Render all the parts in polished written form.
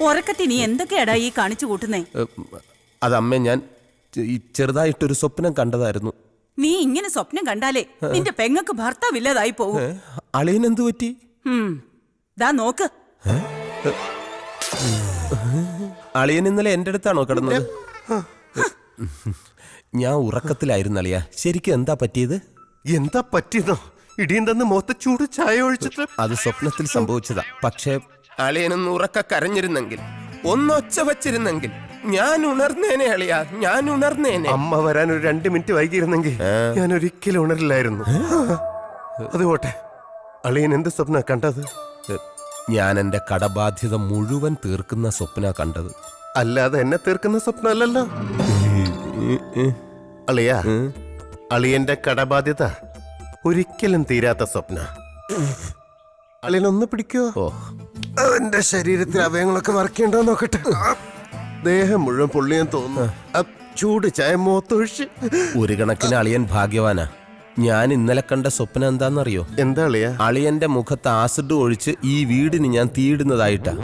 ഉറക്കത്തി നീ എന്തൊക്കെയാടാ ഈ കാണിച്ചു കൂട്ടുന്നേ? അതമ്മേ, ഞാൻ ചെറുതായിട്ടൊരു സ്വപ്നം കണ്ടതായിരുന്നു. നീ ഇങ്ങനെ സ്വപ്നം കണ്ടാലേ നിന്റെ പെങ്ങക്ക് ഭർത്താവില്ലാതായി പോകും. അളിയൻ എന്തു പറ്റി? ദാ നോക്ക്. അളിയൻ ഇന്നലെ എന്റെ അടുത്താണോ കിടന്നത്? ഞാൻ ഉറക്കത്തിലായിരുന്നു അളിയ. ശരിക്കും എന്താ പറ്റിയത്? എന്താ പറ്റിയതോ? ഇടിയും തന്ന് മുഖത്ത് ചൂട് ചായ ഒഴിച്ചിട്ട്. അത് സ്വപ്നത്തിൽ സംഭവിച്ചതാ. പക്ഷേ അളിയനൊന്ന് ഉറക്ക കരഞ്ഞിരുന്നെങ്കിൽ, ഒന്നൊച്ച വച്ചിരുന്നെങ്കിൽ ഞാൻ ഉണർന്നേനെ അളിയ, ഞാൻ ഉണർന്നേനെ. അമ്മ വരാൻ ഒരു 2 മിനിറ്റ് വൈകിയിരുന്നെങ്കിൽ ഞാൻ ഒരിക്കലും ഉണരില്ലായിരുന്നു. അതുപോട്ടെ, അളിയൻ എന്ത് സ്വപ്ന കണ്ടത്? ഞാൻ എന്റെ കടബാധ്യത മുഴുവൻ തീർക്കുന്ന സ്വപ്ന കണ്ടത്. അല്ലാതെ എന്നെ തീർക്കുന്ന സ്വപ്നമല്ലല്ലോ അളിയ. അളിയന്റെ കടബാധ്യത ഒരിക്കലും തീരാത്ത സ്വപ്ന. അളിയനൊന്ന് പിടിക്കോ? അവന്റെ ശരീരത്തിൽ അവയങ്ങളൊക്കെ വറക്കേണ്ടോ നോക്കട്ടെ. ദേഹം മുഴുവൻ പൊള്ളിയാൻ തോന്നുന്നു. ചൂട് ചായ മുഖത്തൊഴിച്ച്. ഒരു കണക്കിന് അളിയൻ ഭാഗ്യവാനാ. ഞാൻ ഇന്നലെ കണ്ട സ്വപ്നം എന്താണെന്നറിയോ? എന്താ അളിയ? അളിയന്റെ മുഖത്ത് ആസിഡ് ഒഴിച്ച് ഈ വീടിന് ഞാൻ തീയിടുന്നതായിട്ടാ.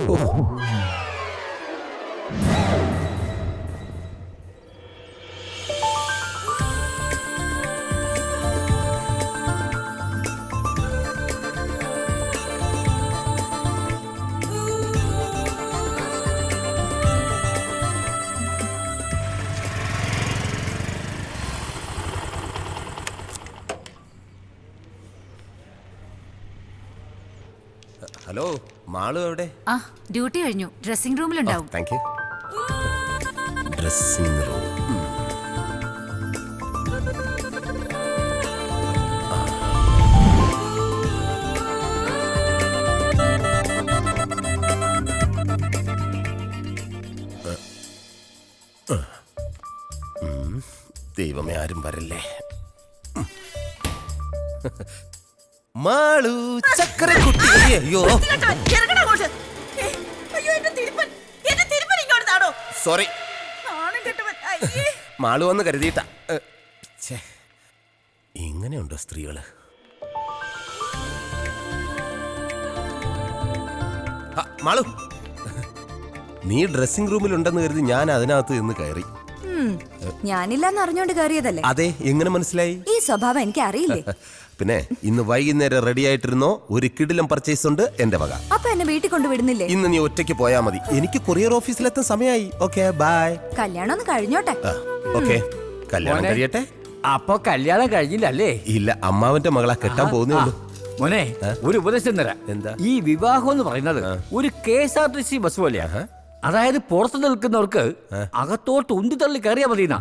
ഹലോ, മാളു എവിടെ? ഡ്യൂട്ടി കഴിഞ്ഞു. ഡ്രസ്സിംഗ് റൂമിലുണ്ടാവും. Thank you. Dressing room. ദൈവമേ, ആരും വരല്ലേ. മാളു ചക്കരക്കുട്ടി. അയ്യോ, സോറി. മാളു വന്ന് കരുതിയിട്ട. ഇങ്ങനെയുണ്ടോ സ്ത്രീകള്? മാളു, നീ ഡ്രസ്സിംഗ് റൂമിലുണ്ടെന്ന് കരുതി ഞാൻ അതിനകത്ത് നിന്ന് കയറി. ഞാനില്ലാന്ന് അറിഞ്ഞോണ്ട് കയറിയതല്ലേ? അതെ, എങ്ങനെ മനസ്സിലായി? ഈ സ്വഭാവം എനിക്ക് അറിയില്ലേ. പിന്നെ ഇന്ന് വൈകുന്നേരം റെഡി ആയിട്ടിരുന്നോ? ഒരു കിടിലം പർച്ചേസ് ഉണ്ട് എന്റെ വക. അപ്പൊ എന്നെ വീട്ടിൽ കൊണ്ട് വിടുന്നില്ലേ? ഇന്ന് നീ ഒറ്റയ്ക്ക് പോയാ മതി. എനിക്ക് കൊറിയർ ഓഫീസിലെത്താൻ സമയമായി. Okay, bye. കല്യാണം ഒന്ന് കഴിഞ്ഞോട്ടെ. ഓക്കെ, കല്യാണം കഴിയട്ടെ. അപ്പൊ കല്യാണം കഴിഞ്ഞില്ലല്ലേ? ഇല്ല, അമ്മാവന്റെ മകളെ കെട്ടാൻ പോകുന്നേ ഉള്ളൂ. മോനെ, ഒരു ഉപദേശം തരാം. എന്താ? ഈ വിവാഹം എന്ന് പറയുന്നത് ഒരു KSRTC ബസ് പോലെയാ. അതായത് പുറത്തു നിൽക്കുന്നവർക്ക് അകത്തോട്ട് ഉന്തി തള്ളി കയറിയാ മതിയെന്നാ.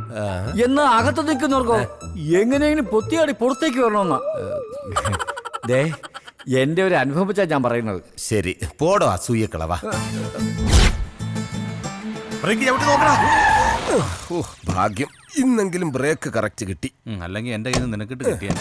എന്നാ അകത്ത് നിൽക്കുന്നവർക്കോ എങ്ങനെയെങ്കിലും പൊത്തിയാടി പുറത്തേക്ക് വരണമെന്നാ. ദേ, എന്റെ ഒരു അനുഭവം വെച്ചാ ഞാൻ പറയുന്നത്. ശരി, പോടോ അസൂയക്കളവാ. ഭാഗ്യം, ഇന്നെങ്കിലും ബ്രേക്ക് കറക്റ്റ് കിട്ടി. അല്ലെങ്കിൽ എന്റെ കയ്യിൽ നിന്ന് നിനക്കിട്ട് കിട്ടിയാ.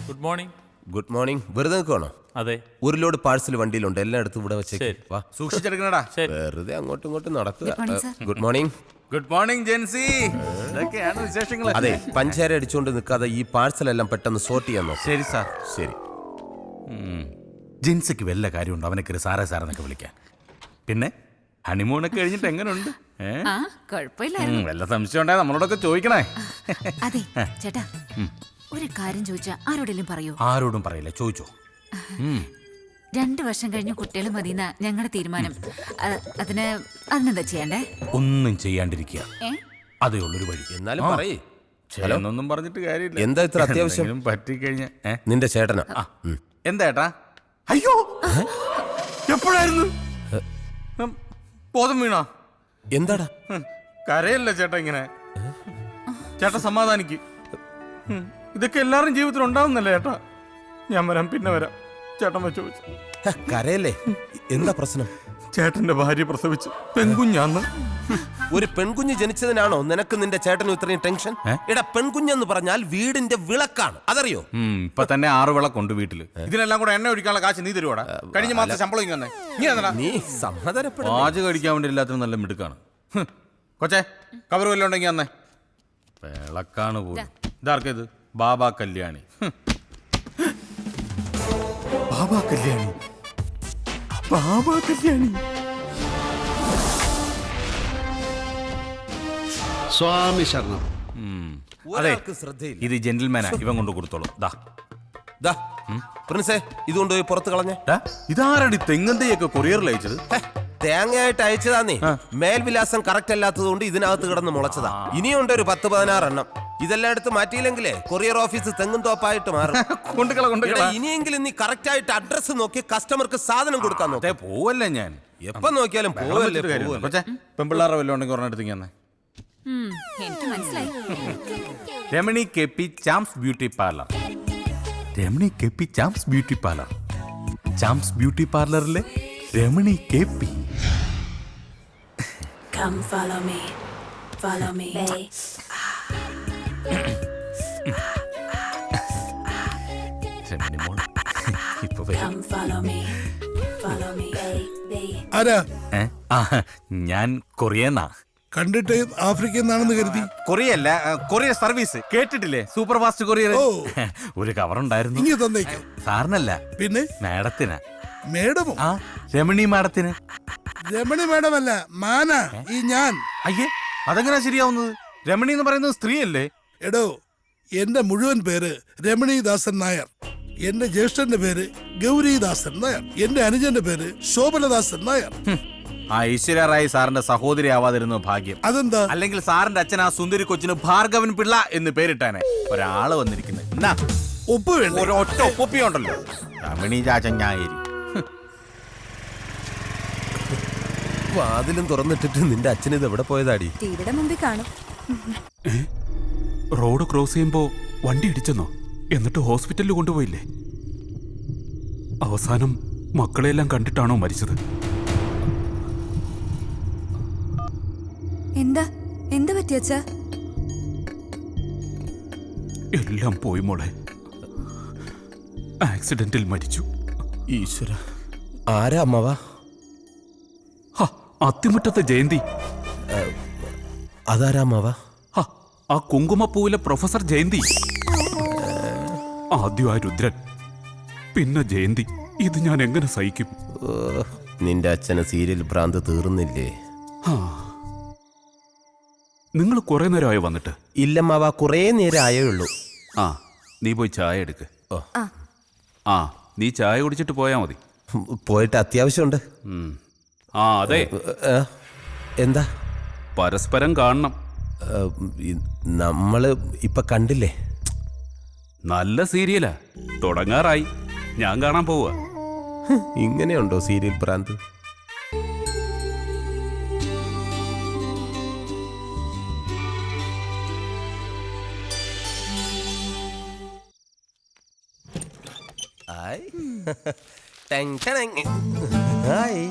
Good morning. Good morning. വെറുതെ നിൽക്കണോ? അതെ, ഒരു ലോഡ് പാഴ്സൽ വണ്ടിയിലുണ്ട്. എല്ലാം എടുത്ത് ഇവിടെ വെച്ചേക്ക്. വാ, സൂക്ഷിച്ചെടുക്കണടാ. വെറുതെ അങ്ങോട്ടും ഇങ്ങോട്ടും നടക്കുക. Good morning. Good morning Jency. ഇതൊക്കെയാണ് വിശേഷങ്ങൾ. അതെ, പഞ്ചാര അടിച്ചുകൊണ്ട് നിൽക്കാതെ ഈ പാഴ്സൽ എല്ലാം പെട്ടെന്ന് സോർട്ട് ചെയ്യാൻ നോക്കാം. ശരി സാർ. ശരി. ജെൻസിക്ക് വല്ല കാര്യമുണ്ടോ അവനൊക്കെ സാറേ സാറെന്നൊക്കെ വിളിക്കാൻ? പിന്നെ ഹണിമൂണൊക്കെ കഴിഞ്ഞിട്ട് എങ്ങനെയുണ്ട്? വല്ല സംശയം ഉണ്ടായ നമ്മളോടൊക്കെ ചോദിക്കണേ. അതെ ചേട്ടാ, ഒരു കാര്യം ചോദിച്ചാ ആരോടെങ്കിലും പറയൂ? ആരോടും പറയില്ല, ചോദിച്ചോ. 2 വർഷം കഴിഞ്ഞ് കുട്ടികൾ മതിയെന്ന ഞങ്ങളുടെ തീരുമാനം. അതിനെന്താ ചെയ്യണ്ടേ? ഒന്നും ചെയ്യാണ്ടിരിക്കുക, അതേ ഉള്ളൊരു വഴി. എന്നാലും പറയേ. ഒന്നും പറഞ്ഞിട്ട് കാര്യമില്ല. എന്താ ഇത്ര അത്യാവശ്യം? പറ്റിക്കഴിഞ്ഞ നിന്റെ ചേട്ടനാ. എന്താ ഏട്ടാ? അയ്യോ, എപ്പോഴായിരുന്നു? ബോധം വീണോ? എന്താടാ? കരയല്ല ചേട്ടാ ഇങ്ങനെ. ചേട്ടാ സമാധാനിക്ക്. ഇതൊക്കെ എല്ലാവരും ജീവിതത്തിൽ ഉണ്ടാവുന്നല്ലേ ചേട്ടാ. ഞാൻ വരാം, പിന്നെ വരാം. ചേട്ടൻ വെച്ച് കരയല്ലേ? എന്താ പ്രശ്നം? ചേട്ടന്റെ ഭാര്യ പ്രസവിച്ച് പെൺകുഞ്ഞാന്ന്. ഒരു പെൺകുഞ്ഞ് ജനിച്ചതിനാണോ നിനക്ക് നിന്റെ ചേട്ടനും ഇത്രയും ടെൻഷൻ? എടാ, പെൺകുഞ്ഞെന്ന് പറഞ്ഞാൽ വീടിന്റെ വിളക്കാണ്, അതറിയോ? ഇപ്പൊ തന്നെ 6 വിളക്കുണ്ട് വീട്ടില്. ഇതിനെല്ലാം കൂടെ എണ്ണ ഒഴിക്കാനുള്ള കാശ് നീ തരുവാടാ? കഴിഞ്ഞ മാസം ശമ്പളം നീ സമാധാനപ്പെടും. പാചകം കഴിക്കാൻ വേണ്ടി എല്ലാത്തിനും നല്ല മിടുക്കാണ്. കൊച്ചേ, കവർ വല്ലതും ഉണ്ടെങ്കിൽ അന്നേ. വിളക്കാണ് പോലും. ഇതാർക്കേത് ബാബ കല്യാണി. ബാബ കല്യാണി, ബാബ കല്യാണി. സ്വാമി ശരണം. അതെ, ഒരാൾക്ക് ശ്രദ്ധയില്ല. ഇത് ജെന്റിൽമാനാ, ഇവൻ കൊണ്ട് കൊടുത്തോളൂ. ദാ ദാ, പ്രിൻസേ ഇത് കൊണ്ടുപോയി പുറത്ത് കളഞ്ഞേ. ഇതാരടി തെങ്ങന്തയൊക്കെ കൊറിയറിൽ അയച്ചത്? തേങ്ങയായിട്ട് അയച്ചതാന്നേ. മേൽവിലാസം കറക്റ്റ് അല്ലാത്തത് കൊണ്ട് ഇതിനകത്ത് കിടന്ന് മുളച്ചതാ. ഇനിയുണ്ട് ഒരു 10-16 എണ്ണം. ഇതെല്ലാം എടുത്ത് മാറ്റിയില്ലെങ്കിലേ കൊറിയർ ഓഫീസ് തെങ്ങും തോപ്പായിട്ട് മാറും. കൊണ്ടുകള എടാ, ഇനിയെങ്കിലും നീ കറക്റ്റ് ആയിട്ട് അഡ്രസ് നോക്കി കസ്റ്റമർക്ക് സാധനം കൊടുക്കാൻ നോക്കേ. പോവല്ലേ ഞാൻ എപ്പം നോക്കിയാലും പോവല്ലേ. പെമ്പിള്ളാറെ വല്ലതും ഉണ്ടെങ്കിൽ ഒരെണ്ണം എടുത്ത് തന്നെ. എനിക്ക് മനസ്സിലായി. Ramani K P Charms beauty parlour. Ramani K P Charms beauty parlour. Charms beauty പാർലറിലെ Ramani K P. Come follow me, follow me. Ramani മോൾ ഇപ്പൊ വരും. Come follow me, follow me, baby. ആരാ? ഞാൻ കൊറിയന്നാ. കണ്ടിട്ട് ആഫ്രിക്കയിൽ നിന്നാണെന്ന് കരുതി. കൊറിയല്ല, കൊറിയർ സർവീസ് കേട്ടിട്ടില്ലേ? Super fast courier. ഒരു കവർ ഉണ്ടായിരുന്നു. ഇങ്ങനെ തന്നേക്കും. സാറിനല്ല, പിന്നെ മാഡത്തിനാ. മേഡമോ? ആ, രമണി മാഡത്തിന്. രമണി മേഡമല്ല, മാനാ ഈ ഞാൻ. അയ്യേ, അതെങ്ങനാ ശരിയാവുന്നത്? രമണി എന്ന് പറയുന്നത് സ്ത്രീയല്ലേ? എടോ, എന്റെ മുഴുവൻ പേര് രമണീദാസൻ നായർ. എന്റെ ജ്യേഷ്ഠന്റെ പേര് ഗൗരീദാസൻ നായർ. എന്റെ അനുജന്റെ പേര് ശോഭനദാസൻ നായർ. ആ ഐശ്വര്യ റായ് സാറിന്റെ സഹോദരി ആവാതിരുന്നു ഭാഗ്യം. അതെന്താ? അല്ലെങ്കിൽ സാറിന്റെ അച്ഛൻ ആ സുന്ദരി കൊച്ചിന് ഭാർഗവൻ പിള്ള എന്ന് പേരിട്ടാനെ. ഒരാള് വന്നിരിക്കുന്നത് എന്നാ ഒപ്പ് വേണ്ട. ഒരൊറ്റ ഒപ്പിയുണ്ടല്ലോ, രമണി ചാച്ചഞ്ഞായേരി. വാതിലും തുറന്നിട്ടിട്ട് നിന്റെ അച്ഛൻ ഇത് എവിടെ പോയതാടി? ടിവിയുടെ മുമ്പിൽ കാണും. റോഡ് ക്രോസ് ചെയ്യുമ്പോ വണ്ടി ഇടിച്ചെന്നോ? എന്നിട്ട് ഹോസ്പിറ്റലിൽ കൊണ്ടുപോയില്ലേ? അവസാനം മക്കളെല്ലാം കണ്ടിട്ടാണോ മരിച്ചത്? എന്താ പറ്റിയച്ചാ? എല്ലാം പോയി മോളെ. ആക്സിഡന്റിൽ മരിച്ചു. ഈശ്വര, ആരാ അമ്മവാ? അത്തിമുറ്റത്തെ ജയന്തി. അതാരാ അമ്മവാ? ആ കുങ്കുമപ്പൂവിലെ പ്രൊഫസർ ജയന്തി. ആദ്യം ആ രുദ്രൻ, പിന്നെ ജയന്തി. ഇത് ഞാൻ എങ്ങനെ സഹിക്കും? നിന്റെ അച്ഛന് സീരിയൽ ഭ്രാന്ത് തീർന്നില്ലേ? നിങ്ങൾ കുറെ നേരമായി വന്നിട്ട്? ഇല്ലമ്മാവാ, കുറേ നേരം ആയേ ഉള്ളൂ. ആ, നീ പോയി ചായ എടുക്ക്. ആ, നീ ചായ കുടിച്ചിട്ട് പോയാ മതി. പോയിട്ട് അത്യാവശ്യമുണ്ട്. ആ അതെ, എന്താ? പരസ്പരം കാണണം. നമ്മള് ഇപ്പൊ കണ്ടില്ലേ? നല്ല സീരിയലാ, തുടങ്ങാറായി. ഞാൻ കാണാൻ പോവുക. ഇങ്ങനെയുണ്ടോ സീരിയൽ ഭ്രാന്ത്? ഹായ്.